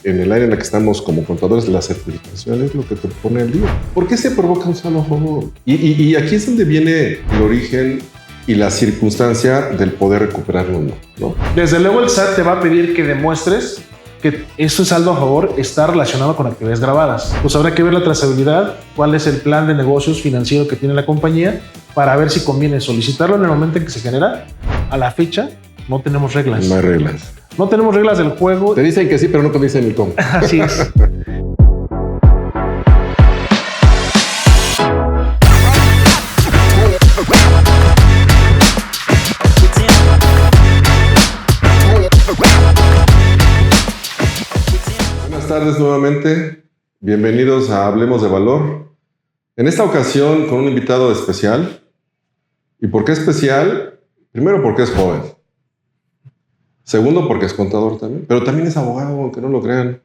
en el área en la que estamos como contadores, la certificación es lo que te pone al día. ¿Por qué se provoca un saldo a favor? Y aquí es donde viene el origen y la circunstancia del poder recuperarlo, ¿no? Desde luego el SAT te va a pedir que demuestres que ese saldo a favor está relacionado con actividades grabadas. Pues habrá que ver la trazabilidad, cuál es el plan de negocios financiero que tiene la compañía para ver si conviene solicitarlo en el momento en que se genera. A la fecha no tenemos reglas. No hay reglas. No tenemos reglas del juego. Te dicen que sí, pero no te dicen ni cómo. Así es. Buenas tardes nuevamente. Bienvenidos a Hablemos de Valor. En esta ocasión con un invitado especial. ¿Y por qué especial? Primero porque es joven. Segundo porque es contador también. Pero también es abogado, aunque no lo crean.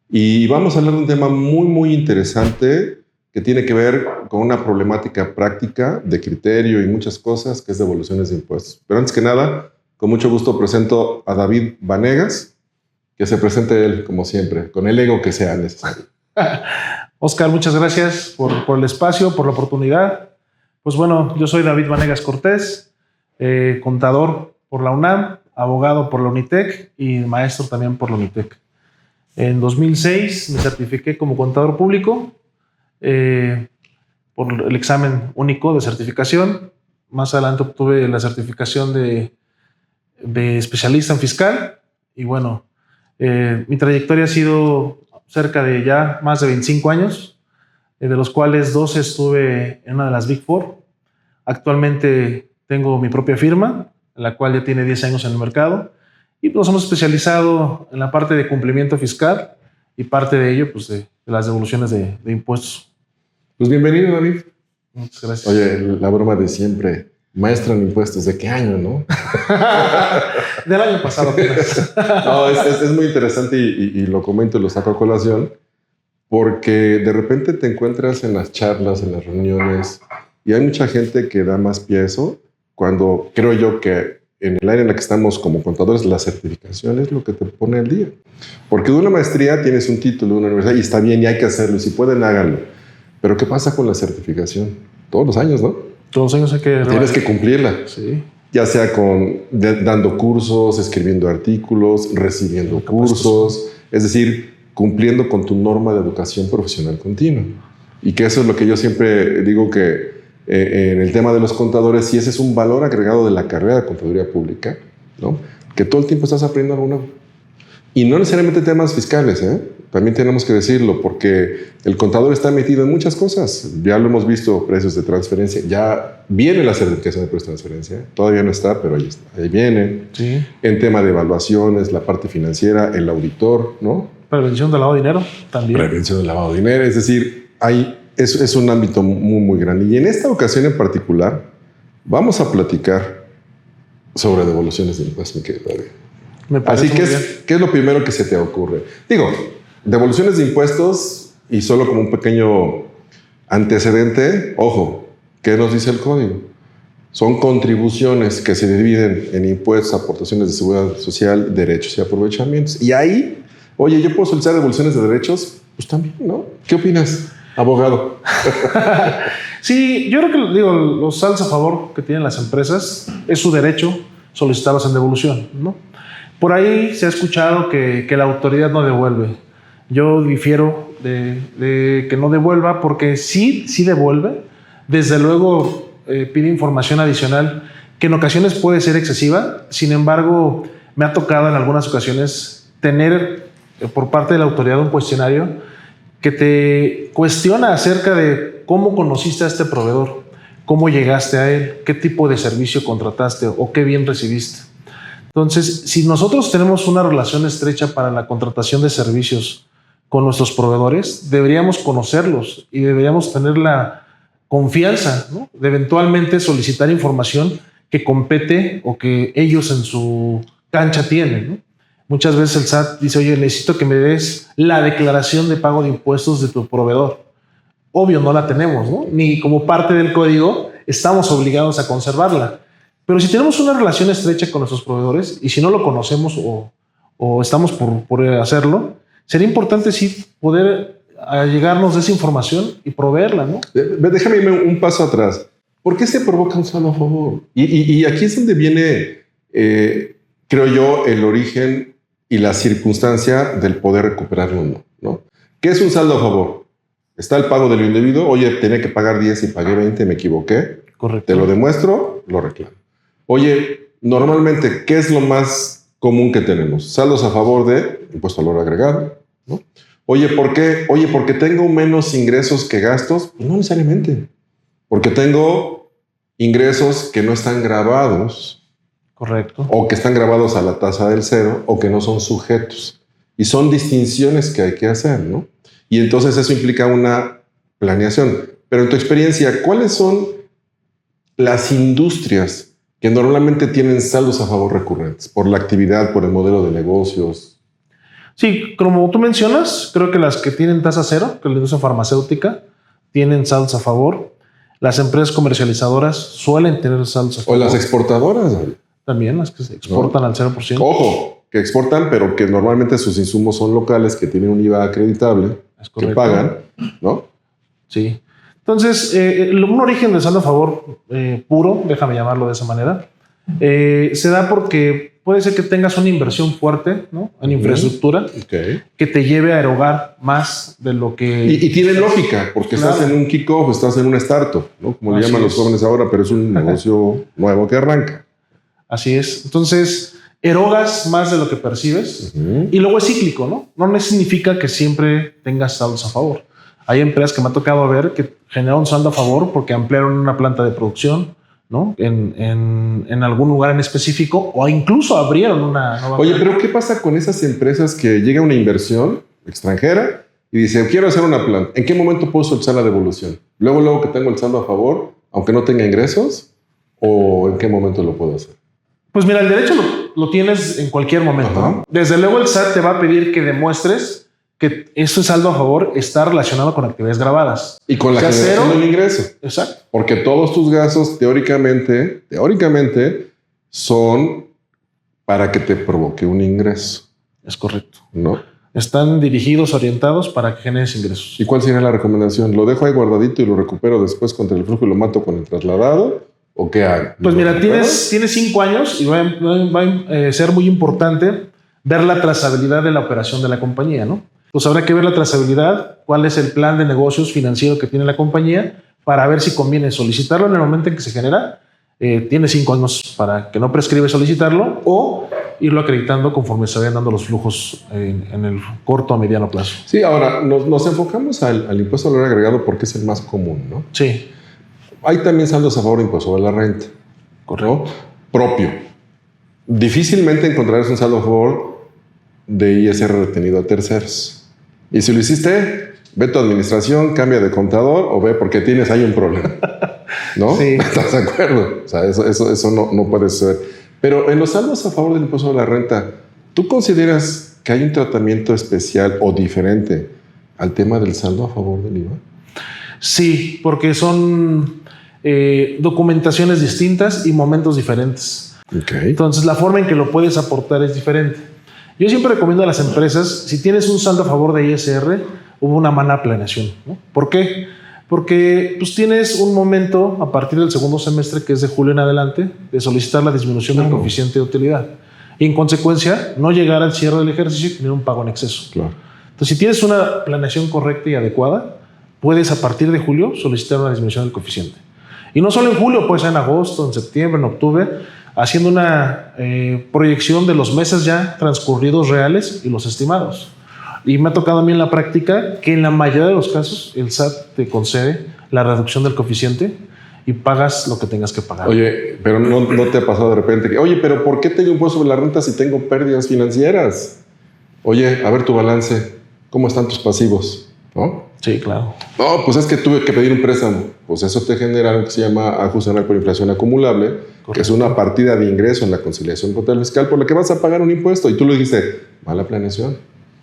Y vamos a hablar de un tema muy interesante que tiene que ver con una problemática práctica de criterio y muchas cosas, que es devoluciones de impuestos. Pero antes que nada, con mucho gusto presento a David Vanegas, que se presente él, como siempre, con el ego que sea necesario. Oscar, muchas gracias por el espacio, por la oportunidad. Pues bueno, yo soy David Vanegas Cortés, contador por la UNAM, abogado por la UNITEC y maestro también por la UNITEC. En 2006 me certifiqué como contador público por el examen único de certificación. Más adelante obtuve la certificación de especialista en fiscal. Y bueno, mi trayectoria ha sido cerca de ya más de 25 años, de los cuales 12 estuve en una de las Big Four. Actualmente tengo mi propia firma, la cual ya tiene 10 años en el mercado, y nos hemos especializado en la parte de cumplimiento fiscal y parte de ello, pues, de las devoluciones de impuestos. Pues bienvenido, David. Muchas gracias. Oye, la broma de siempre, maestro en impuestos, ¿de qué año, no? Del año pasado. No, es muy interesante y lo comento y lo saco a colación, porque de repente te encuentras en las charlas, en las reuniones, y hay mucha gente que da más pie a eso, cuando creo yo que en el área en la que estamos como contadores, la certificación es lo que te pone al día. Porque de una maestría tienes un título de una universidad y está bien y hay que hacerlo, y si pueden, háganlo. Pero ¿qué pasa con la certificación? Todos los años, ¿no? Todos los años hay que... Tienes que cumplirla. Sí. Ya sea dando cursos, escribiendo artículos, recibiendo cursos, es decir, cumpliendo con tu norma de educación profesional continua. Y que eso es lo que yo siempre digo que en el tema de los contadores, si ese es un valor agregado de la carrera de contaduría pública, ¿no? Que todo el tiempo estás aprendiendo algo nuevo. Y no necesariamente temas fiscales, también tenemos que decirlo, porque el contador está metido en muchas cosas. Ya lo hemos visto, precios de transferencia. Ya viene la certificación de precios de transferencia. Todavía no está, pero ahí viene. Sí. En tema de evaluaciones, la parte financiera, el auditor, ¿no? Prevención del lavado de dinero también. Prevención del lavado de dinero. Es decir, es un ámbito muy grande. Y en esta ocasión en particular, vamos a platicar sobre devoluciones de impuestos, mi querido David. Así que, ¿qué es lo primero que se te ocurre? Digo, devoluciones de impuestos, y solo como un pequeño antecedente, ojo, ¿qué nos dice el código? Son contribuciones que se dividen en impuestos, aportaciones de seguridad social, derechos y aprovechamientos. Y ahí, oye, ¿yo puedo solicitar devoluciones de derechos? Pues también, ¿no? ¿Qué opinas, abogado? Sí, yo creo que los saldos a favor que tienen las empresas es su derecho solicitarlos en devolución, ¿no? Por ahí se ha escuchado que la autoridad no devuelve. Yo difiero de que no devuelva, porque sí devuelve. Desde luego pide información adicional que en ocasiones puede ser excesiva. Sin embargo, me ha tocado en algunas ocasiones tener por parte de la autoridad un cuestionario que te cuestiona acerca de cómo conociste a este proveedor, cómo llegaste a él, qué tipo de servicio contrataste o qué bien recibiste. Entonces, si nosotros tenemos una relación estrecha para la contratación de servicios con nuestros proveedores, deberíamos conocerlos y deberíamos tener la confianza, ¿no?, de eventualmente solicitar información que compete o que ellos en su cancha tienen, ¿no? Muchas veces el SAT dice, oye, necesito que me des la declaración de pago de impuestos de tu proveedor. Obvio, no la tenemos, ¿no? Ni como parte del código estamos obligados a conservarla. Pero si tenemos una relación estrecha con nuestros proveedores y si no lo conocemos o o estamos por hacerlo, sería importante sí poder llegarnos de esa información y proveerla, ¿no? Déjame irme un paso atrás. ¿Por qué se provoca un saldo a favor? Y aquí es donde viene, creo yo, el origen y la circunstancia del poder recuperarlo, ¿no? ¿Qué es un saldo a favor? Está el pago de lo indebido. Oye, tenía que pagar 10 y pagué 20, me equivoqué. Correcto. Te lo demuestro, lo reclamo. Oye, normalmente, ¿qué es lo más común que tenemos? Saldos a favor de impuesto al valor agregado, ¿no? Oye, ¿por qué? Oye, ¿porque tengo menos ingresos que gastos? Pues no necesariamente. Porque tengo ingresos que no están grabados. Correcto. O que están grabados a la tasa del cero o que no son sujetos. Y son distinciones que hay que hacer, ¿no? Y entonces eso implica una planeación. Pero en tu experiencia, ¿cuáles son las industrias que normalmente tienen saldos a favor recurrentes? Por la actividad, por el modelo de negocios. Sí, como tú mencionas, creo que las que tienen tasa cero, que es la industria farmacéutica, tienen saldos a favor. Las empresas comercializadoras suelen tener saldos a favor. O las exportadoras. También, las que se exportan al 0%. Ojo, que exportan, pero que normalmente sus insumos son locales, que tienen un IVA acreditable, que pagan, ¿no? Sí. Entonces, un origen del saldo a favor puro, déjame llamarlo de esa manera, se da porque puede ser que tengas una inversión fuerte, ¿no? En infraestructura, que te lleve a erogar más de lo que... Y tiene lógica, porque estás en un kick-off, estás en una startup, ¿no? Como le llaman los jóvenes ahora, pero es un negocio nuevo que arranca. Así es. Entonces, erogas más de lo que percibes y luego es cíclico, ¿no? No significa que siempre tengas saldos a favor. Hay empresas que me ha tocado ver que generaron un saldo a favor porque ampliaron una planta de producción, ¿no? En algún lugar en específico o incluso abrieron una nueva Oye, planta. pero ¿qué pasa con esas empresas que llega una inversión extranjera y dice, quiero hacer una planta? ¿En qué momento puedo soltar la devolución? Luego que tengo el saldo a favor, aunque no tenga ingresos, ¿o en qué momento lo puedo hacer? Pues mira, el derecho lo tienes en cualquier momento, ¿no? Desde luego el SAT te va a pedir que demuestres que ese saldo a favor está relacionado con actividades grabadas. Y con la generación del ingreso. Exacto. Porque todos tus gastos, teóricamente, son para que te provoque un ingreso. Es correcto. ¿No? Están dirigidos, orientados para que generes ingresos. ¿Y cuál sería la recomendación? ¿Lo dejo ahí guardadito y lo recupero después contra el flujo y lo mato con el trasladado? ¿O qué hago? Pues mira, tienes 5 años y va a ser muy importante ver la trazabilidad de la operación de la compañía, ¿no? Pues habrá que ver la trazabilidad, cuál es el plan de negocios financiero que tiene la compañía para ver si conviene solicitarlo en el momento en que se genera. Tiene 5 años para que no prescribe solicitarlo o irlo acreditando conforme se vayan dando los flujos en el corto a mediano plazo. Sí, ahora nos enfocamos al impuesto al valor agregado porque es el más común, ¿no? Sí. Hay también saldos a favor de impuesto sobre la renta. Correcto. ¿No? Propio. Difícilmente encontrarás un saldo a favor de ISR retenido a terceros. Y si lo hiciste, ve tu administración, cambia de contador o ve porque tienes ahí un problema. ¿No? Sí. ¿Estás de acuerdo? O sea, eso no puede ser. Pero en los saldos a favor del impuesto sobre la renta, ¿tú consideras que hay un tratamiento especial o diferente al tema del saldo a favor del IVA? Sí, porque son documentaciones distintas y momentos diferentes. Okay. Entonces, la forma en que lo puedes aportar es diferente. Yo siempre recomiendo a las empresas, si tienes un saldo a favor de ISR, hubo una mala planeación, ¿no? ¿Por qué? Porque pues, tienes un momento a partir del segundo semestre, que es de julio en adelante, de solicitar la disminución del coeficiente de utilidad. Y en consecuencia, no llegar al cierre del ejercicio y tener un pago en exceso. Claro. Entonces, si tienes una planeación correcta y adecuada, puedes a partir de julio solicitar una disminución del coeficiente. Y no solo en julio, puede ser en agosto, en septiembre, en octubre, haciendo una proyección de los meses ya transcurridos reales y los estimados. Y me ha tocado a mí en la práctica que en la mayoría de los casos el SAT te concede la reducción del coeficiente y pagas lo que tengas que pagar. Oye, pero no te ha pasado de repente que, oye, pero ¿por qué tengo impuesto sobre la renta si tengo pérdidas financieras? Oye, a ver tu balance, ¿cómo están tus pasivos? ¿No? Sí, claro. No, pues es que tuve que pedir un préstamo. Pues eso te genera algo que se llama ajuste anual por inflación acumulable, correcto, que es una partida de ingreso en la conciliación contable fiscal por la que vas a pagar un impuesto. Y tú lo dijiste, mala planeación.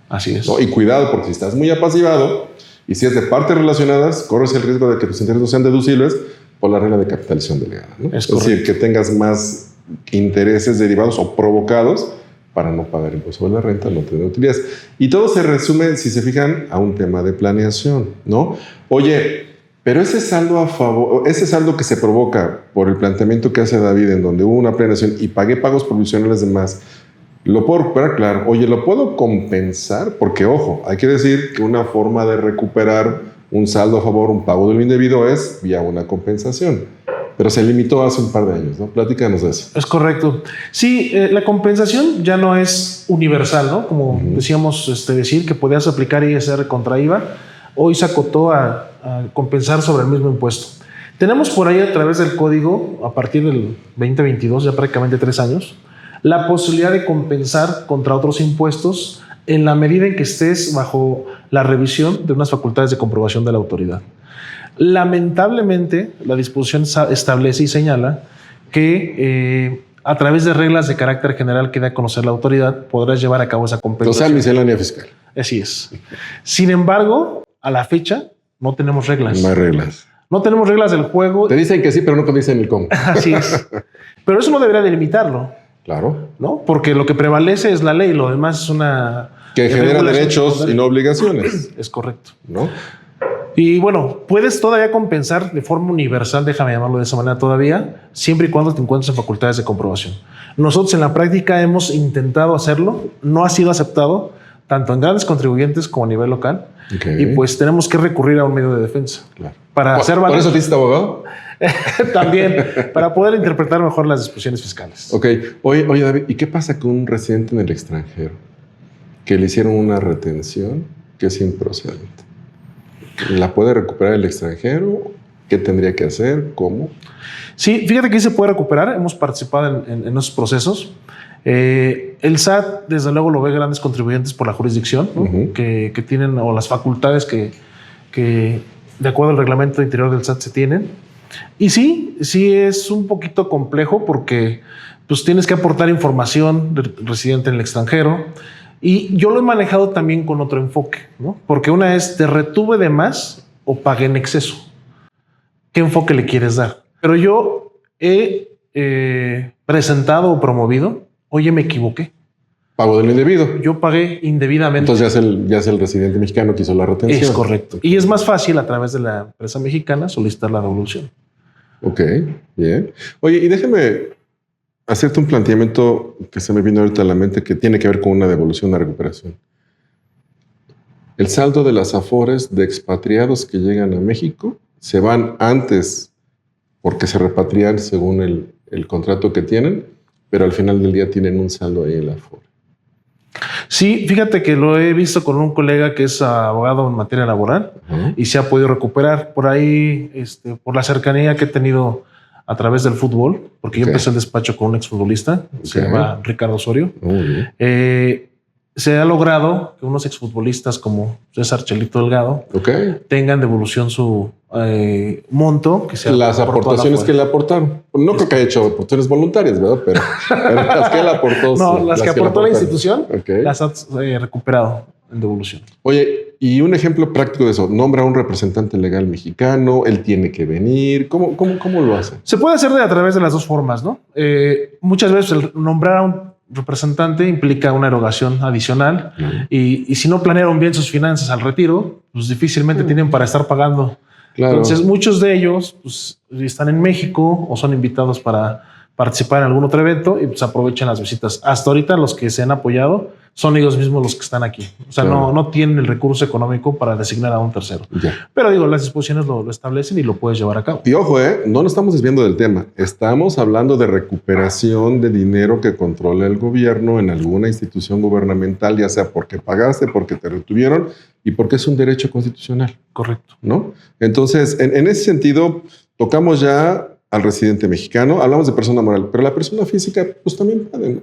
Así es. ¿No? Y cuidado, porque si estás muy apasivado y si es de partes relacionadas, corres el riesgo de que tus intereses no sean deducibles por la regla de capitalización delegada, ¿no? Es decir, que tengas más intereses derivados o provocados para no pagar impuesto sobre la renta, no tener utilidades. Y todo se resume, si se fijan, a un tema de planeación, ¿no? Oye, pero ese saldo a favor, ese saldo que se provoca por el planteamiento que hace David, en donde hubo una planeación y pagué pagos provisionales de más, ¿lo puedo recuperar? Claro. Oye, ¿lo puedo compensar? Porque, ojo, hay que decir que una forma de recuperar un saldo a favor, un pago de lo indebido, es vía una compensación. Pero se limitó hace un par de años, ¿no? Platícanos de eso. Es correcto. Sí, la compensación ya no es universal, ¿no? Como decíamos, decir que podías aplicar ISR contra IVA. Hoy se acotó a compensar sobre el mismo impuesto. Tenemos por ahí, a través del código, a partir del 2022, ya prácticamente 3 años, la posibilidad de compensar contra otros impuestos en la medida en que estés bajo la revisión de unas facultades de comprobación de la autoridad. Lamentablemente, la disposición establece y señala que a través de reglas de carácter general que dé a conocer la autoridad, podrás llevar a cabo esa compensación. O sea, miscelánea fiscal. Así es. Sin embargo, a la fecha, no tenemos reglas. No hay reglas. No tenemos reglas del juego. Te dicen que sí, pero no te dicen el cómo. Así es. Pero eso no debería delimitarlo. Claro. ¿No? Porque lo que prevalece es la ley, lo demás es una... Que genera derechos y no obligaciones. Es correcto. ¿No? Y bueno, puedes todavía compensar de forma universal, déjame llamarlo de esa manera todavía, siempre y cuando te encuentres en facultades de comprobación. Nosotros en la práctica hemos intentado hacerlo, no ha sido aceptado, tanto en grandes contribuyentes como a nivel local. Okay. Y pues tenemos que recurrir a un medio de defensa. Claro. Para hacer ¿Por eso te hiciste abogado? También, para poder interpretar mejor las disposiciones fiscales. Ok. Oye, David, ¿y qué pasa con un residente en el extranjero que le hicieron una retención que es improcedente? ¿La puede recuperar el extranjero? ¿Qué tendría que hacer? ¿Cómo? Sí, fíjate que se puede recuperar. Hemos participado en esos procesos. El SAT, desde luego, lo ve grandes contribuyentes por la jurisdicción, ¿no? que tienen, o las facultades que, de acuerdo al reglamento interior del SAT, se tienen. Y sí es un poquito complejo porque pues, tienes que aportar información de residente en el extranjero. Y yo lo he manejado también con otro enfoque, ¿no? Porque una es, ¿te retuve de más o pagué en exceso? ¿Qué enfoque le quieres dar? Pero yo he presentado o promovido, oye, me equivoqué. Pago de lo indebido. Yo pagué indebidamente. Entonces ya es el residente mexicano que hizo la retención. Es correcto. Y es más fácil a través de la empresa mexicana solicitar la devolución. Ok, bien. Oye, y déjame hacerte un planteamiento que se me vino ahorita a la mente que tiene que ver con una devolución, una recuperación. El saldo de las afores de expatriados que llegan a México se van antes porque se repatrian según el contrato que tienen, pero al final del día tienen un saldo ahí en la afore. Sí, fíjate que lo he visto con un colega que es abogado en materia laboral y se ha podido recuperar por ahí, por la cercanía que he tenido a través del fútbol, porque yo empecé el despacho con un exfutbolista, se llama Ricardo Osorio. Se ha logrado que unos exfutbolistas como César Chelito Delgado tengan devolución su monto. Que sea las aportaciones que le aportaron. No creo que haya hecho aportaciones voluntarias, ¿verdad? Pero las que él aportó. No, sí, las que aportó la institución las ha recuperado en devolución. Oye, y un ejemplo práctico de eso, nombra a un representante legal mexicano, él tiene que venir, ¿cómo lo hace? Se puede hacer a través de las dos formas, ¿no? Muchas veces el nombrar a un representante implica una erogación adicional y si no planearon bien sus finanzas al retiro, pues difícilmente tienen para estar pagando. Claro. Entonces muchos de ellos pues, están en México o son invitados para participar en algún otro evento y pues aprovechan las visitas. Hasta ahorita los que se han apoyado son ellos mismos los que están aquí. O sea, no tienen el recurso económico para designar a un tercero. Pero digo, las disposiciones lo establecen y lo puedes llevar a cabo. Y ojo, no nos estamos desviando del tema. Estamos hablando de recuperación de dinero que controla el gobierno en alguna institución gubernamental, ya sea porque pagaste, porque te retuvieron y porque es un derecho constitucional. Correcto. ¿No? Entonces, en ese sentido, tocamos ya al residente mexicano, hablamos de persona moral, pero la persona física pues también puede, ¿no?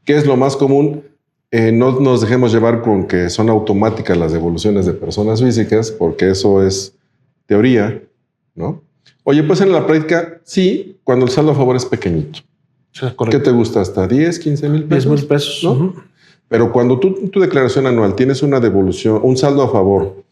¿Qué es lo más común? No nos dejemos llevar con que son automáticas las devoluciones de personas físicas, porque eso es teoría, ¿no? Oye, pues en la práctica, sí, cuando el saldo a favor es pequeñito. Sí, correcto. ¿Qué te gusta? ¿Hasta 10, 15 mil pesos? 10 mil pesos. ¿No? Pero cuando tu declaración anual tienes una devolución, un saldo a favor,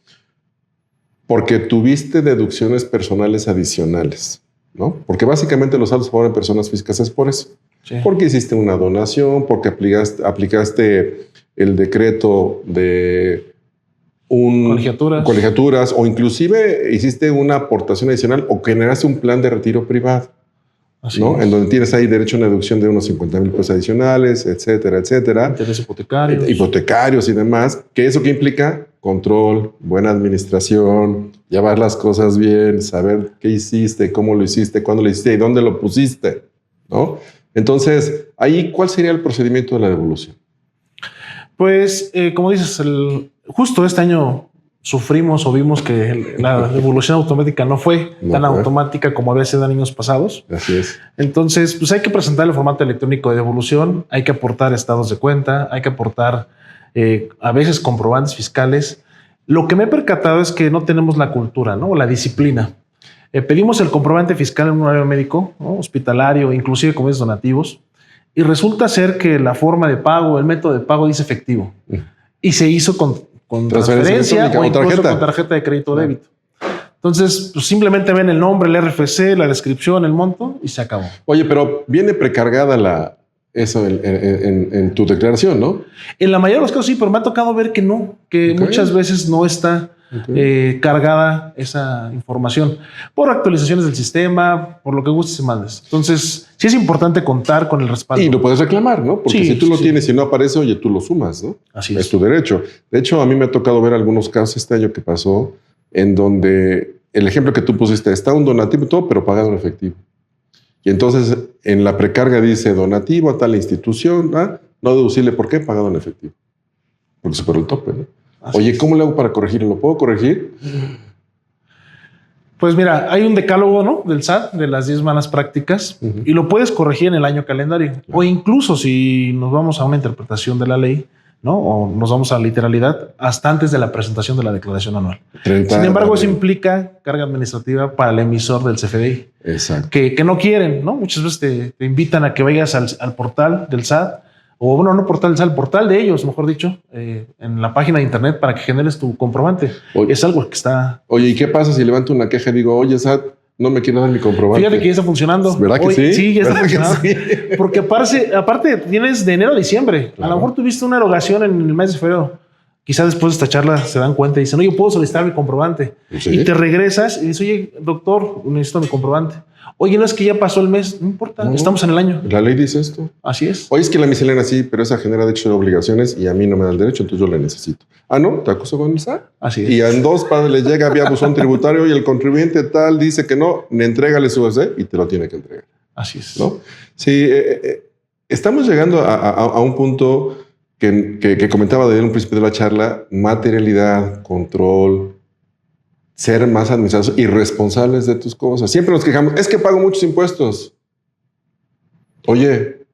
porque tuviste deducciones personales adicionales, ¿no? Porque básicamente los saldos a favor en personas físicas es por eso. Sí. Porque hiciste una donación, porque aplicaste el decreto de colegiaturas, o inclusive hiciste una aportación adicional o generaste un plan de retiro privado. Así ¿no? es. En donde tienes ahí derecho a una deducción de unos 50,000 pesos adicionales, etcétera, etcétera. Intereses hipotecarios. Hipotecarios y demás. ¿Qué eso qué implica? Control, buena administración, llevar las cosas bien, saber qué hiciste, cómo lo hiciste, cuándo lo hiciste y dónde lo pusiste, ¿no? Entonces, ahí, ¿cuál sería el procedimiento de la devolución? Pues, como dices, justo este año sufrimos o vimos que la devolución automática no fue tan automática como había sido en años pasados. Así es. Entonces, pues hay que presentar el formato electrónico de devolución, hay que aportar estados de cuenta, hay que aportar a veces comprobantes fiscales. Lo que me he percatado es que no tenemos la cultura, ¿no? O la disciplina. Pedimos el comprobante fiscal en un horario médico, ¿no? Hospitalario, inclusive como es donativos, y resulta ser que la forma de pago, el método de pago dice efectivo. Y se hizo con transferencia o incluso con tarjeta de crédito o débito. Entonces, pues simplemente ven el nombre, el RFC, la descripción, el monto y se acabó. Oye, pero viene precargada eso en tu declaración, ¿no? En la mayoría de los casos sí, pero me ha tocado ver que no, que muchas veces no está cargada esa información por actualizaciones del sistema, por lo que gustes y mandes. Entonces, sí es importante contar con el respaldo. Y lo puedes reclamar, ¿no? Porque si tú lo tienes y no aparece, oye, tú lo sumas, ¿no? Así es tu derecho. De hecho, a mí me ha tocado ver algunos casos este año que pasó en donde el ejemplo que tú pusiste, está un donativo y todo, pero pagado en efectivo. Y entonces en la precarga dice donativo a tal institución, no deducible, ¿por qué? Pagado en efectivo. Porque superó el tope, ¿no? Oye, ¿cómo le hago para corregirlo? ¿Lo puedo corregir? Pues mira, hay un decálogo, ¿no? Del SAT, de las 10 malas prácticas, y lo puedes corregir en el año calendario. Claro. O incluso si nos vamos a una interpretación de la ley, ¿no? O nos vamos a la literalidad hasta antes de la presentación de la declaración anual. Sin embargo, eso implica carga administrativa para el emisor del CFDI. Exacto. Que no quieren, ¿no? Muchas veces te invitan a que vayas al portal del SAT, o bueno, no portal del SAT, el portal de ellos, mejor dicho, en la página de internet para que generes tu comprobante. Oye, es algo que está... Oye, ¿y qué pasa si levanto una queja y digo, oye, SAT, no me quiero dar mi comprobante? Fíjate que ya está funcionando. ¿Verdad que sí? Sí, ya está funcionando. Sí? Porque aparte tienes de enero a diciembre. Claro. A lo mejor tuviste una erogación en el mes de febrero. Quizá después de esta charla se dan cuenta y dicen, oye, puedo solicitar mi comprobante. ¿Sí? Y te regresas y dices, oye, doctor, necesito mi comprobante. Oye, no es que ya pasó el mes. No importa, estamos en el año. La ley dice esto. Así es. Oye, es que la miscelánea sí, pero esa genera de hecho obligaciones y a mí no me da el derecho, entonces yo la necesito. Ah, ¿no? ¿Te acuso con el SAT? Así es. Y en 2 padres le llega vía buzón tributario y el contribuyente tal dice que no, entrégale su OC y te lo tiene que entregar. Así es. ¿No? Sí, estamos llegando a un punto que comentaba desde un principio de la charla, materialidad, control, ser más administrados y responsables de tus cosas. Siempre nos quejamos, es que pago muchos impuestos. Oye,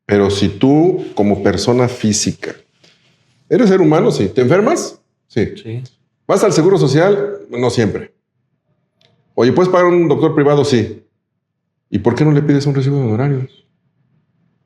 pero si tú como persona física eres ser humano, sí. ¿Te enfermas? Sí. ¿Vas al seguro social? No siempre. Oye, ¿puedes pagar un doctor privado? Sí. ¿Y por qué no le pides un recibo de honorarios?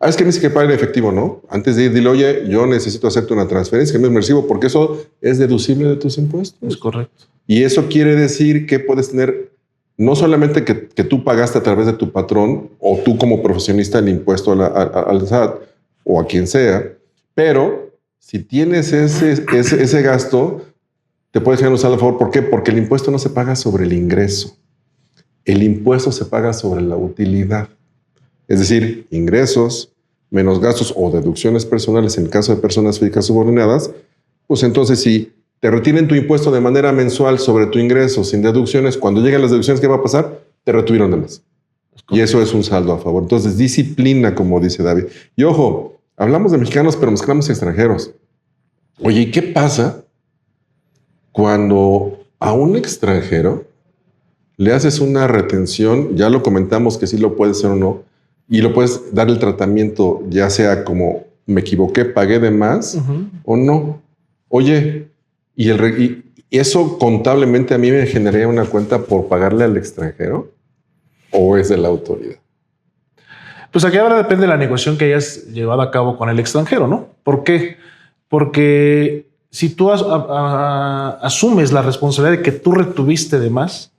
Es que me dice que pague en efectivo, ¿no? Antes de ir, dile, oye, yo necesito hacerte una transferencia, que me recibo, porque eso es deducible de tus impuestos. Es correcto. Y eso quiere decir que puedes tener, no solamente que tú pagaste a través de tu patrón, o tú como profesionista el impuesto al SAT, o a quien sea, pero si tienes ese gasto, te puedes generar un saldo a favor. ¿Por qué? Porque el impuesto no se paga sobre el ingreso. El impuesto se paga sobre la utilidad. Es decir, ingresos menos gastos o deducciones personales en el caso de personas físicas subordinadas, pues entonces si te retienen tu impuesto de manera mensual sobre tu ingreso sin deducciones, cuando lleguen las deducciones, ¿qué va a pasar? Te retuvieron de más. Y eso es un saldo a favor. Entonces, disciplina, como dice David. Y ojo, hablamos de mexicanos, pero mezclamos extranjeros. Oye, ¿y qué pasa cuando a un extranjero le haces una retención? Ya lo comentamos que sí lo puede ser o no, y lo puedes dar el tratamiento, ya sea como me equivoqué, pagué de más o no. Oye, y eso contablemente a mí me generaría una cuenta por pagarle al extranjero, o es de la autoridad. Pues aquí ahora depende de la negociación que hayas llevado a cabo con el extranjero, ¿no? ¿Por qué? Porque si tú asumes la responsabilidad de que tú retuviste de más,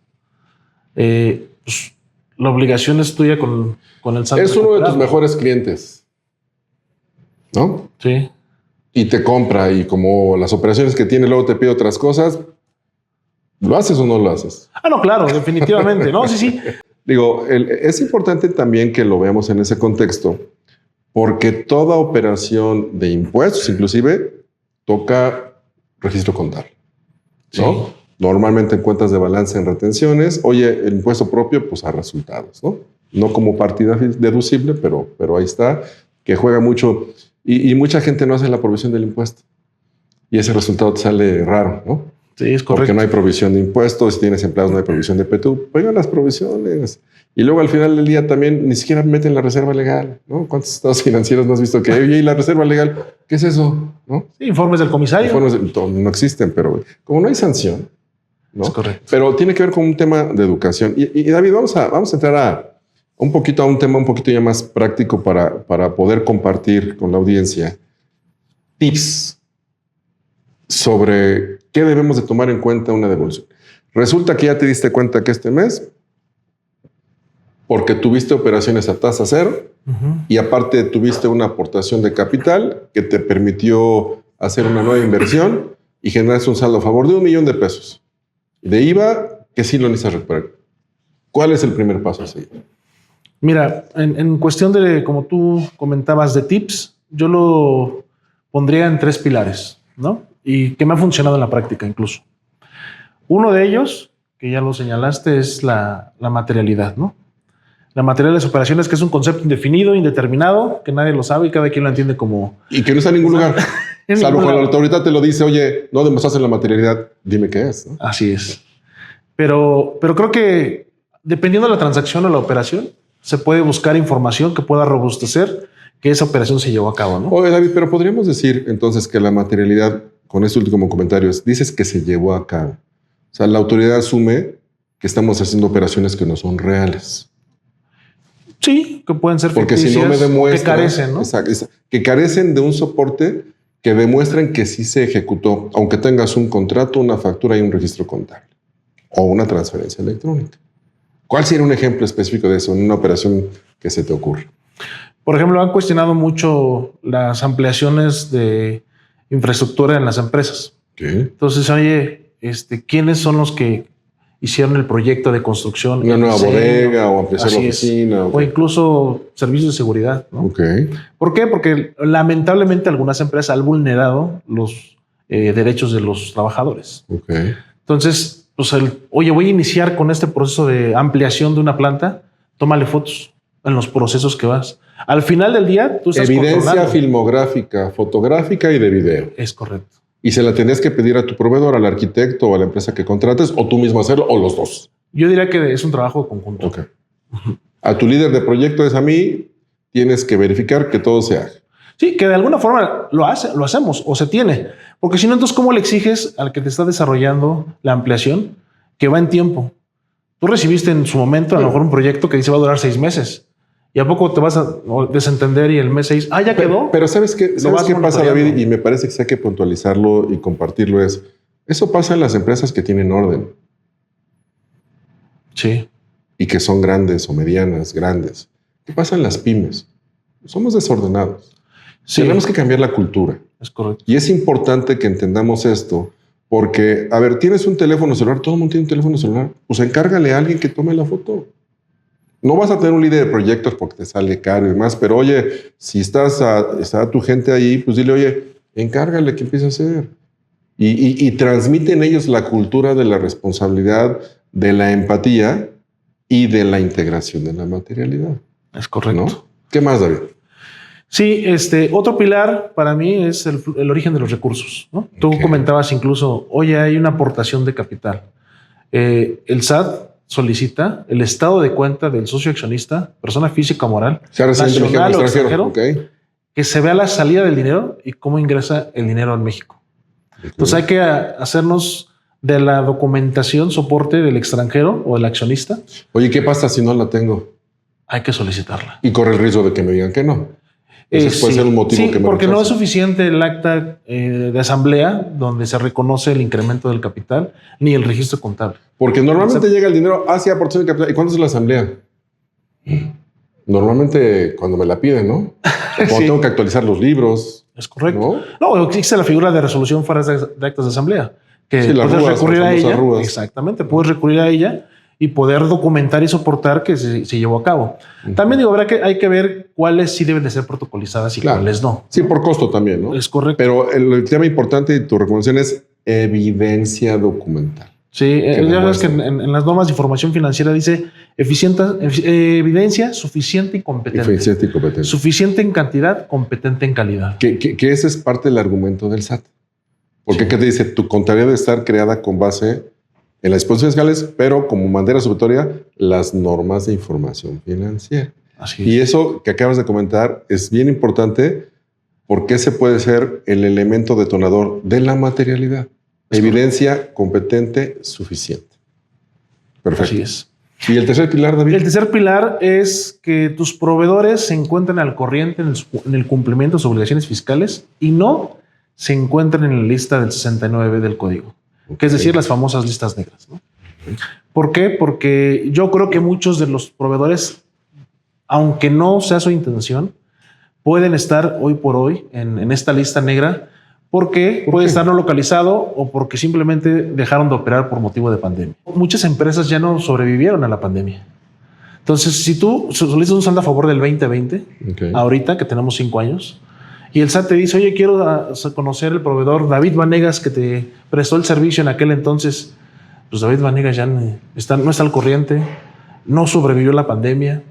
pues la obligación es tuya con el saldo. Es uno de tus mejores clientes, ¿no? Sí. Y te compra, y como las operaciones que tiene, luego te pide otras cosas. ¿Lo haces o no lo haces? No, claro, definitivamente. No, sí. Digo, es importante también que lo veamos en ese contexto, porque toda operación de impuestos, inclusive, toca registro contable, ¿no? Sí. Normalmente en cuentas de balance, en retenciones. Oye, el impuesto propio, pues a resultados, ¿no? No como partida deducible, pero ahí está, que juega mucho. Y mucha gente no hace la provisión del impuesto. Y ese resultado te sale raro, ¿no? Sí, es correcto. Porque no hay provisión de impuestos, si tienes empleados no hay provisión de PTU. Pongan las provisiones. Y luego al final del día también ni siquiera meten la reserva legal, ¿no? ¿Cuántos estados financieros no has visto que oye, y la reserva legal? ¿Qué es eso? ¿No? Sí, informes del comisario. No existen, pero como no hay sanción, ¿no? Es correcto. Pero tiene que ver con un tema de educación. Y David, vamos a entrar a un tema un poquito ya más práctico para poder compartir con la audiencia tips sobre qué debemos de tomar en cuenta una devolución. Resulta que ya te diste cuenta que este mes, porque tuviste operaciones a tasa cero, y aparte tuviste una aportación de capital que te permitió hacer una nueva inversión y generaste un saldo a favor de $1,000,000 de IVA que sí lo necesitas recuperar. ¿Cuál es el primer paso a seguir? Mira, en cuestión de, como tú comentabas, de tips, yo lo pondría en 3 pilares, ¿no? Y que me ha funcionado en la práctica incluso. Uno de ellos, que ya lo señalaste, es la materialidad, ¿no? La materialidad de las operaciones, que es un concepto indefinido, indeterminado, que nadie lo sabe y cada quien lo entiende como... Y que no está en ningún lugar. Salvo cuando la autoridad te lo dice, oye, no demostraste la materialidad, dime qué es, ¿no? Así es. Pero creo que dependiendo de la transacción o la operación, se puede buscar información que pueda robustecer que esa operación se llevó a cabo, ¿no? Oye, David, pero podríamos decir entonces que la materialidad, con este último comentario, dices que se llevó a cabo. O sea, la autoridad asume que estamos haciendo operaciones que no son reales. Sí, que pueden ser porque si no me demuestra, que carecen, ¿no? Que carecen de un soporte que demuestren que sí se ejecutó, aunque tengas un contrato, una factura y un registro contable o una transferencia electrónica. ¿Cuál sería un ejemplo específico de eso en una operación que se te ocurre? Por ejemplo, han cuestionado mucho las ampliaciones de infraestructura en las empresas. ¿Qué? Entonces, oye, ¿quiénes son los que hicieron el proyecto de construcción? Una nueva bodega o ampliación de la oficina. O incluso servicios de seguridad, ¿no? Okay. ¿Por qué? Porque lamentablemente algunas empresas han vulnerado los derechos de los trabajadores. Okay. Entonces, pues oye, voy a iniciar con este proceso de ampliación de una planta, tómale fotos en los procesos que vas. Al final del día, tú estás evidencia filmográfica, fotográfica y de video. Es correcto. Y se la tendrías que pedir a tu proveedor, al arquitecto o a la empresa que contrates, o tú mismo hacerlo, o los dos. Yo diría que es un trabajo conjunto. Okay. A tu líder de proyecto es a mí, tienes que verificar que todo se haga. Sí, que de alguna forma lo hacemos o se tiene. Porque si no, entonces, ¿cómo le exiges al que te está desarrollando la ampliación que va en tiempo? Tú recibiste en su momento a lo mejor un proyecto que dice va a durar 6 meses. ¿Y a poco te vas a desentender y el mes 6, ya quedó? Pero ¿sabes qué pasa, David? Y me parece que hay que puntualizarlo y compartirlo. Eso pasa en las empresas que tienen orden. Sí. Y que son grandes o medianas, grandes. ¿Qué pasa en las pymes? Somos desordenados. Sí. Tenemos que cambiar la cultura. Es correcto. Y es importante que entendamos esto porque, a ver, tienes un teléfono celular, todo el mundo tiene un teléfono celular, pues encárgale a alguien que tome la foto. No vas a tener un líder de proyectos porque te sale caro y demás, pero oye, si está tu gente ahí, pues dile, oye, encárgale que empiece a hacer. Y transmiten ellos la cultura de la responsabilidad, de la empatía y de la integración de la materialidad. Es correcto. ¿No? ¿Qué más, David? Sí, otro pilar para mí es el origen de los recursos, ¿no? Tú comentabas incluso, oye, hay una aportación de capital. El SAT solicita el estado de cuenta del socio accionista, persona física o moral, nacional o extranjero, que se vea la salida del dinero y cómo ingresa el dinero en México. Entonces hay que hacernos de la documentación soporte del extranjero o del accionista. Oye, ¿qué pasa si no la tengo? Hay que solicitarla. Y corre el riesgo de que me digan que no. Entonces puede ser un motivo que me porque rechace. No es suficiente el acta de asamblea donde se reconoce el incremento del capital ni el registro contable. Porque normalmente llega el dinero hacia aportación de capital. ¿Y cuándo es la asamblea? Normalmente cuando me la piden, ¿no? Cuando Sí. tengo que actualizar los libros. Es correcto. No, existe la figura de resolución fuera de actas de asamblea, que Sí, las puedes rúas, recurrir las a famosas ella. rúas. Exactamente, puedes recurrir a ella y poder documentar y soportar que se llevó a cabo. También digo, hay que ver cuáles sí deben de ser protocolizadas y Claro. cuáles no. Sí, por costo también, ¿no? Es correcto. Pero el tema importante de tu recomendación es evidencia documental. Sí, ya ves que en las normas de información financiera dice evidencia suficiente y competente. Eficiente y competente. Suficiente en cantidad, competente en calidad. Que ese es parte del argumento del SAT. Porque, ¿qué te dice? Tu contabilidad debe estar creada con base en las disposiciones fiscales, pero como manera supletoria, las normas de información financiera. Así Y es. eso que acabas de comentar es bien importante porque ese puede ser el elemento detonador de la materialidad. Evidencia competente suficiente. Perfecto. Así es. ¿Y el tercer pilar, David? El tercer pilar es que tus proveedores se encuentren al corriente en el cumplimiento de sus obligaciones fiscales y no se encuentren en la lista del 69 del código, que es decir, las famosas listas negras, ¿no? ¿Por qué? Porque yo creo que muchos de los proveedores, aunque no sea su intención, pueden estar hoy por hoy en esta lista negra porque puede estar no localizado o porque simplemente dejaron de operar por motivo de pandemia. Muchas empresas ya no sobrevivieron a la pandemia. Entonces, si tú solicitas un saldo a favor del 2020, ahorita que tenemos 5 años, y el SAT te dice, oye, quiero conocer el proveedor David Vanegas que te prestó el servicio en aquel entonces, pues David Vanegas ya no está al corriente, no sobrevivió la pandemia.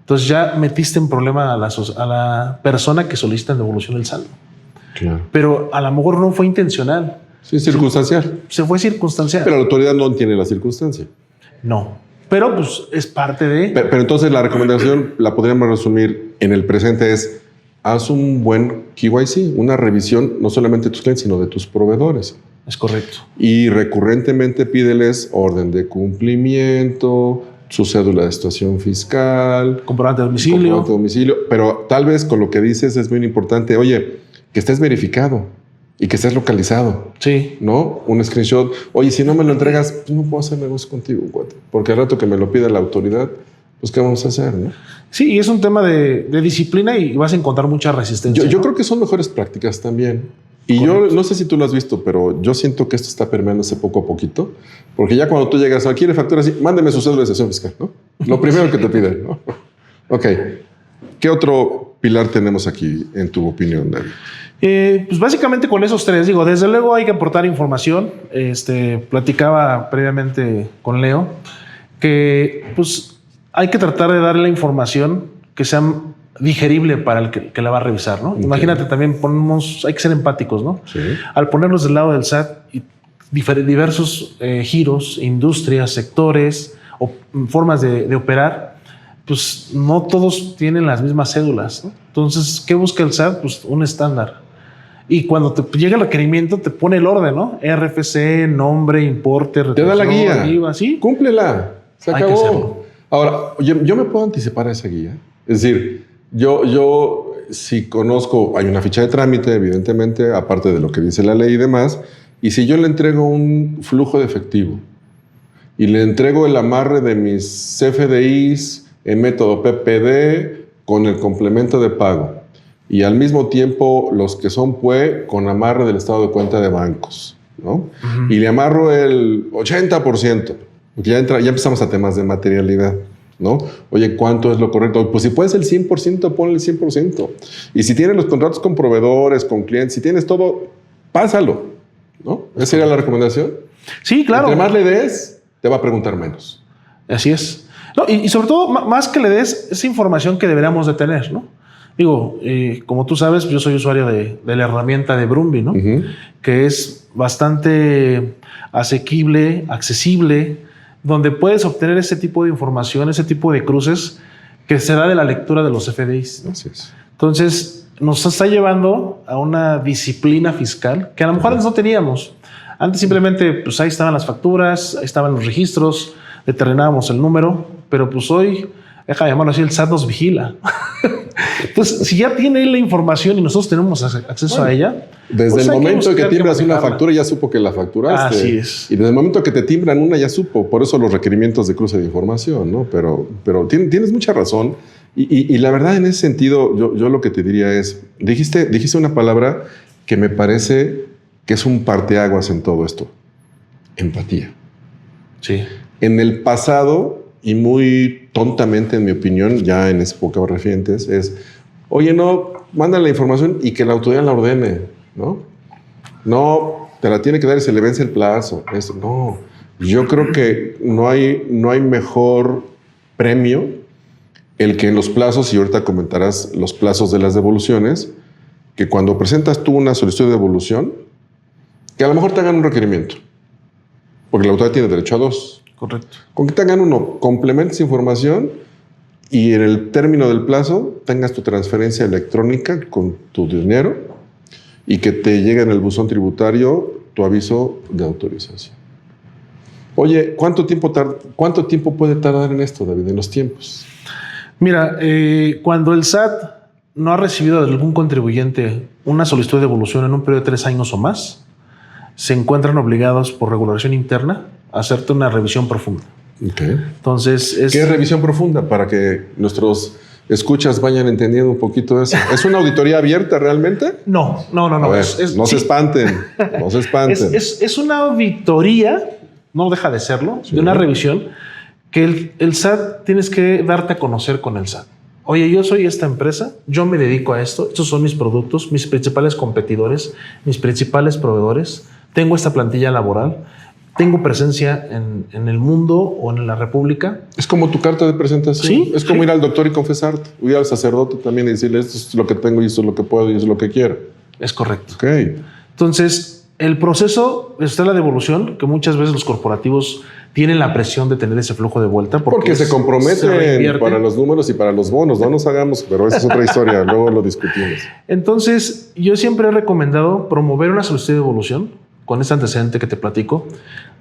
Entonces ya metiste en problema a la persona que solicita en devolución del saldo. Claro. Pero a lo mejor no fue intencional. Sí, circunstancial. Se fue circunstancial. Pero la autoridad no tiene la circunstancia. No. Pero pues es parte de... Pero entonces la recomendación la podríamos resumir en el presente es haz un buen KYC, una revisión no solamente de tus clientes, sino de tus proveedores. Es correcto. Y recurrentemente pídeles orden de cumplimiento, su cédula de situación fiscal, comprobante de domicilio. Pero tal vez con lo que dices es muy importante, oye, que estés verificado y que estés localizado. Sí. ¿No? Un screenshot. Oye, si no me lo entregas, pues no puedo hacer negocio contigo, cuate. Porque al rato que me lo pida la autoridad, pues ¿qué vamos a hacer, no? Sí, y es un tema de disciplina y vas a encontrar mucha resistencia. Yo creo que son mejores prácticas también. Y correcto. Yo no sé si tú lo has visto, pero yo siento que esto está permeándose poco a poquito. Porque ya cuando tú llegas, quiere factura así, mándeme su cédula de situación fiscal, ¿no? Lo primero que te piden, ¿no? Ok. ¿Qué otro pilar tenemos aquí, en tu opinión, David? Pues básicamente con esos tres, digo, desde luego hay que aportar información. Platicaba previamente con Leo que pues hay que tratar de darle la información que sea digerible para el que la va a revisar, ¿no? Okay. Imagínate también hay que ser empáticos, ¿no? Sí. Al ponernos del lado del SAT y diversos giros, industrias, sectores o formas de operar, pues no todos tienen las mismas cédulas, ¿no? Entonces, ¿qué busca el SAT? Pues un estándar. Y cuando te llega el requerimiento, te pone el orden, ¿no? RFC, nombre, importe, te da la guía. IVA, ¿sí? Cúmplela. Se acabó. Ahora, yo me puedo anticipar a esa guía. Es decir, yo si conozco, hay una ficha de trámite, evidentemente, aparte de lo que dice la ley y demás, y si yo le entrego un flujo de efectivo y le entrego el amarre de mis CFDIs en método PPD con el complemento de pago, y al mismo tiempo los que son PUE con amarre del estado de cuenta de bancos, ¿no? Uh-huh. Y le amarro el 80%, porque ya empezamos a temas de materialidad, ¿no? Oye, ¿cuánto es lo correcto? Pues si puedes el 100%, ponle el 100%. Y si tienes los contratos con proveedores, con clientes, si tienes todo, pásalo, ¿no? ¿Esa sería la recomendación? Sí, claro. Entre más le des, te va a preguntar menos. Así es. No, y sobre todo, más que le des esa información que deberíamos de tener, ¿no? Digo, como tú sabes, yo soy usuario de la herramienta de Brumby, ¿no? Uh-huh. Que es bastante asequible, accesible, donde puedes obtener ese tipo de información, ese tipo de cruces que se da de la lectura de los FDIs, ¿no? Así es. Entonces, nos está llevando a una disciplina fiscal que a lo mejor antes no teníamos. Antes simplemente, pues ahí estaban las facturas, ahí estaban los registros, determinábamos el número, pero pues hoy deja de llamarlo así, el SAT nos vigila. Entonces, si ya tiene la información y nosotros tenemos acceso a ella... Desde pues el momento que timbras una manejarla. factura ya supo que la facturaste. Así es. Y desde el momento que te timbran una ya supo. Por eso los requerimientos de cruce de información, ¿no? Pero tienes mucha razón. Y la verdad, en ese sentido, yo lo que te diría es... Dijiste una palabra que me parece que es un parteaguas en todo esto. Empatía. Sí. En el pasado, y muy tontamente, en mi opinión, ya en épocas recientes, es... Oye, no, manda la información y que la autoridad la ordene, ¿no? No, te la tiene que dar y se le vence el plazo. Eso, no, yo creo que no hay mejor premio el que en los plazos, y ahorita comentarás los plazos de las devoluciones, que cuando presentas tú una solicitud de devolución, que a lo mejor te hagan un requerimiento, porque la autoridad tiene derecho a 2. Correcto. Con que te hagan uno, complementes información y en el término del plazo tengas tu transferencia electrónica con tu dinero y que te llegue en el buzón tributario tu aviso de autorización. Oye, ¿cuánto tiempo puede tardar en esto, David, en los tiempos? Mira, cuando el SAT no ha recibido de algún contribuyente una solicitud de devolución en un periodo de 3 años o más, se encuentran obligados por regulación interna a hacerte una revisión profunda. Okay. Entonces, ¿Qué es revisión profunda? Para que nuestros escuchas vayan entendiendo un poquito eso. ¿Es una auditoría abierta realmente? No. A ver, no se espanten. Es una auditoría, no deja de serlo, de una revisión que el SAT tienes que darte a conocer con el SAT. Oye, yo soy esta empresa, yo me dedico a esto, estos son mis productos, mis principales competidores, mis principales proveedores, tengo esta plantilla laboral, tengo presencia en el mundo o en la República. Es como tu carta de presentación. Sí. Es como ir al doctor y confesarte. Ir al sacerdote también y decirle esto es lo que tengo y esto es lo que puedo y esto es lo que quiero. Es correcto. Okay. Entonces, el proceso está la devolución, que muchas veces los corporativos tienen la presión de tener ese flujo de vuelta. Porque se comprometen para los números y para los bonos. No nos hagamos, pero esa es otra historia. Luego lo discutimos. Entonces, yo siempre he recomendado promover una solicitud de devolución con este antecedente que te platico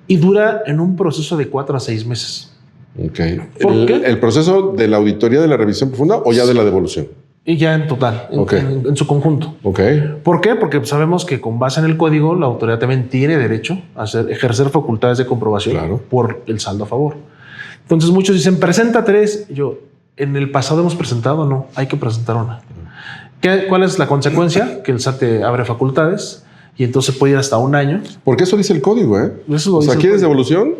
y dura en un proceso de 4 a 6 meses. Okay. ¿El proceso de la auditoría de la revisión profunda o ya de la devolución? Y ya en total, en su conjunto. Okay. ¿Por qué? Porque sabemos que con base en el código la autoridad también tiene derecho a ejercer facultades de comprobación por el saldo a favor. Entonces muchos dicen, presenta 3. Yo, en el pasado hemos presentado, no, hay que presentar una. ¿Cuál es la consecuencia? Que el SAT te abre facultades y entonces puede ir hasta 1 año. Porque eso dice el código, ¿eh? Eso dice ¿quieres devolución?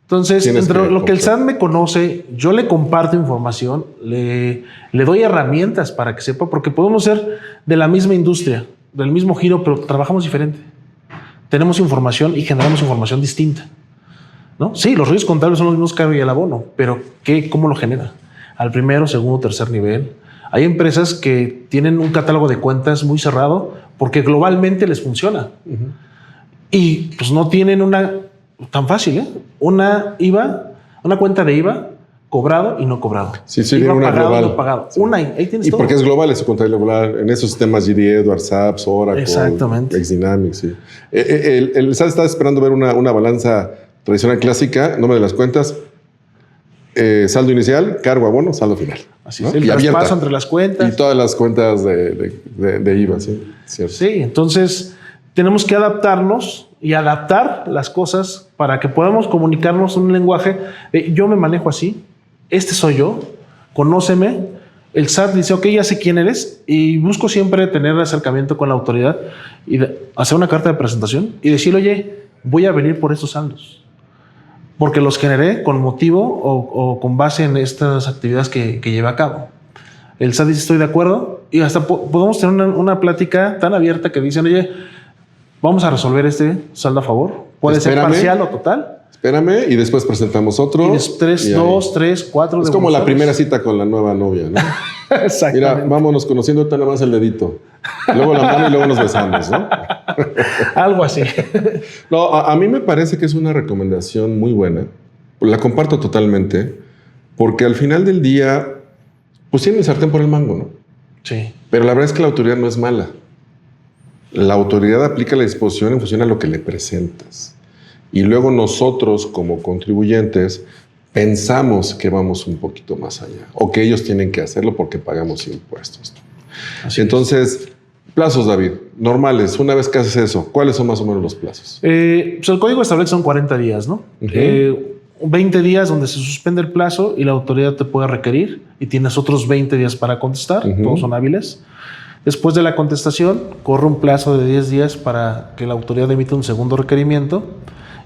Entonces, entre lo que el SAT me conoce, yo le comparto información, le doy herramientas para que sepa, porque podemos ser de la misma industria, del mismo giro, pero trabajamos diferente. Tenemos información y generamos información distinta, ¿no? Sí, los riesgos contables son los mismos cargo y el abono, pero ¿cómo lo genera? Al primero, segundo, tercer nivel. Hay empresas que tienen un catálogo de cuentas muy cerrado porque globalmente les funciona. Y pues no tienen una tan fácil, ¿eh? Una IVA, una cuenta de IVA cobrado y no cobrado. Sí, IVA una pagado global. y no pagado. Sí. Ahí tienes y todo. porque es global, es su contabilidad en esos sistemas GD, Edward, SAPS, Oracle, Xdynamics. Sí. El SAT está esperando ver una balanza tradicional clásica, nombre de las cuentas, saldo inicial, cargo, abono, saldo final. Así es, el traspaso entre las cuentas. Y todas las cuentas de IVA, sí, cierto. Sí, entonces tenemos que adaptarnos y adaptar las cosas para que podamos comunicarnos en un lenguaje de yo me manejo así, este soy yo, conóceme. El SAT dice, ok, ya sé quién eres, y busco siempre tener acercamiento con la autoridad y hacer una carta de presentación y decirle, oye, voy a venir por estos saldos, porque los generé con motivo o con base en estas actividades que llevé a cabo. El SAT dice, estoy de acuerdo, y hasta podemos tener una plática tan abierta que dicen, oye, vamos a resolver este saldo a favor. Puede ser parcial o total. Espérame y después presentamos otro. Y 2, 3, 4. Es como la primera cita con la nueva novia, ¿no? Exactamente. Mira, vámonos conociendo ahorita nada más el dedito. Luego la mano y luego nos besamos, ¿no? Algo así. No, a mí me parece que es una recomendación muy buena. La comparto totalmente. Porque al final del día, pues tiene el sartén por el mango, ¿no? Sí. Pero la verdad es que la autoridad no es mala. La autoridad aplica la disposición en función a lo que le presentas. Y luego nosotros, como contribuyentes, pensamos que vamos un poquito más allá o que ellos tienen que hacerlo porque pagamos impuestos. Entonces, plazos, David, normales, una vez que haces eso, ¿cuáles son más o menos los plazos? Pues el código establece son 40 días, ¿no? 20 días donde se suspende el plazo y la autoridad te puede requerir y tienes otros 20 días para contestar, todos son hábiles. Después de la contestación, corre un plazo de 10 días para que la autoridad emita un segundo requerimiento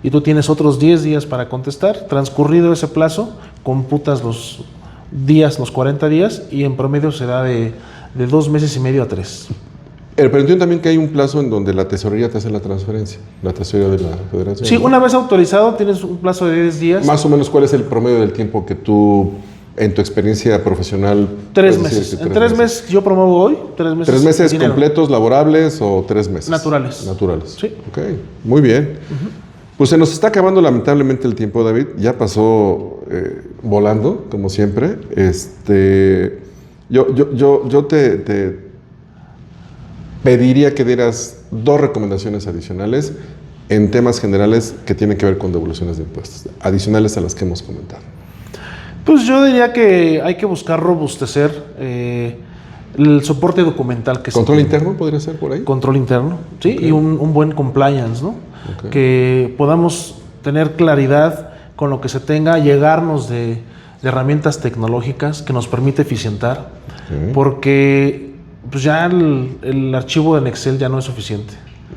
y tú tienes otros 10 días para contestar. Transcurrido ese plazo, computas los días, los 40 días, y en promedio será de 2 meses y medio a 3. Pero entiendo también que hay un plazo en donde la tesorería te hace la transferencia, la tesorería de la federación. Sí, ¿no? Una vez autorizado tienes un plazo de 10 días. Más o menos, ¿cuál es el promedio del tiempo que tú, en tu experiencia profesional... 3 meses. En 3 meses yo promuevo hoy, 3 meses. ¿3 meses completos, laborables o 3 meses? Naturales. Naturales. Sí. Ok, muy bien. Pues se nos está acabando lamentablemente el tiempo, David. Ya pasó volando, como siempre. Yo te pediría que dieras 2 recomendaciones adicionales en temas generales que tienen que ver con devoluciones de impuestos, adicionales a las que hemos comentado. Pues yo diría que hay que buscar robustecer el soporte documental que ¿Control interno podría ser por ahí? Control interno, sí, okay. Y un buen compliance, ¿no? Okay. Que podamos tener claridad con lo que se tenga, llegarnos de herramientas tecnológicas que nos permite eficientar, okay. Porque pues ya el archivo en Excel ya no es suficiente,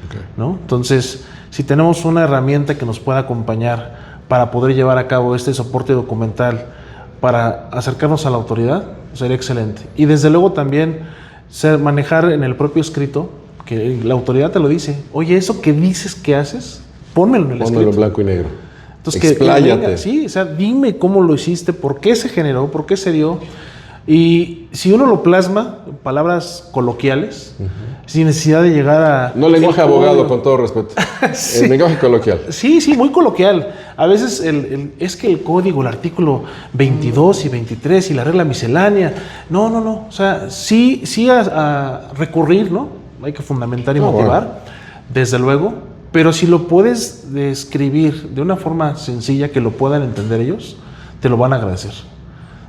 okay. ¿No? Entonces, si tenemos una herramienta que nos pueda acompañar para poder llevar a cabo este soporte documental para acercarnos a la autoridad, sería excelente. Y desde luego también manejar en el propio escrito, que la autoridad te lo dice, oye, eso que dices que haces, pónmelo en el escrito. Pónmelo en blanco y negro. Entonces, expláyate. Sí, o sea, dime cómo lo hiciste, por qué se generó, por qué se dio. Y si uno lo plasma en palabras coloquiales, sin necesidad de llegar a... No lenguaje abogado, con todo respeto. Sí. El lenguaje coloquial. Sí, muy coloquial. A veces es que el código, el artículo 22 y 23 y la regla miscelánea. No. O sea, sí a recurrir, ¿no? Hay que fundamentar y motivar, bueno. Desde luego. Pero si lo puedes describir de una forma sencilla que lo puedan entender ellos, te lo van a agradecer.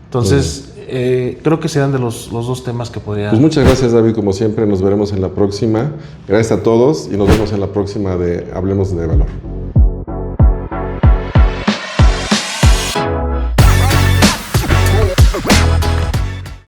Entonces... creo que serán de los 2 temas que podría... Pues muchas gracias, David, como siempre. Nos veremos en la próxima. Gracias a todos y nos vemos en la próxima de Hablemos de Valor.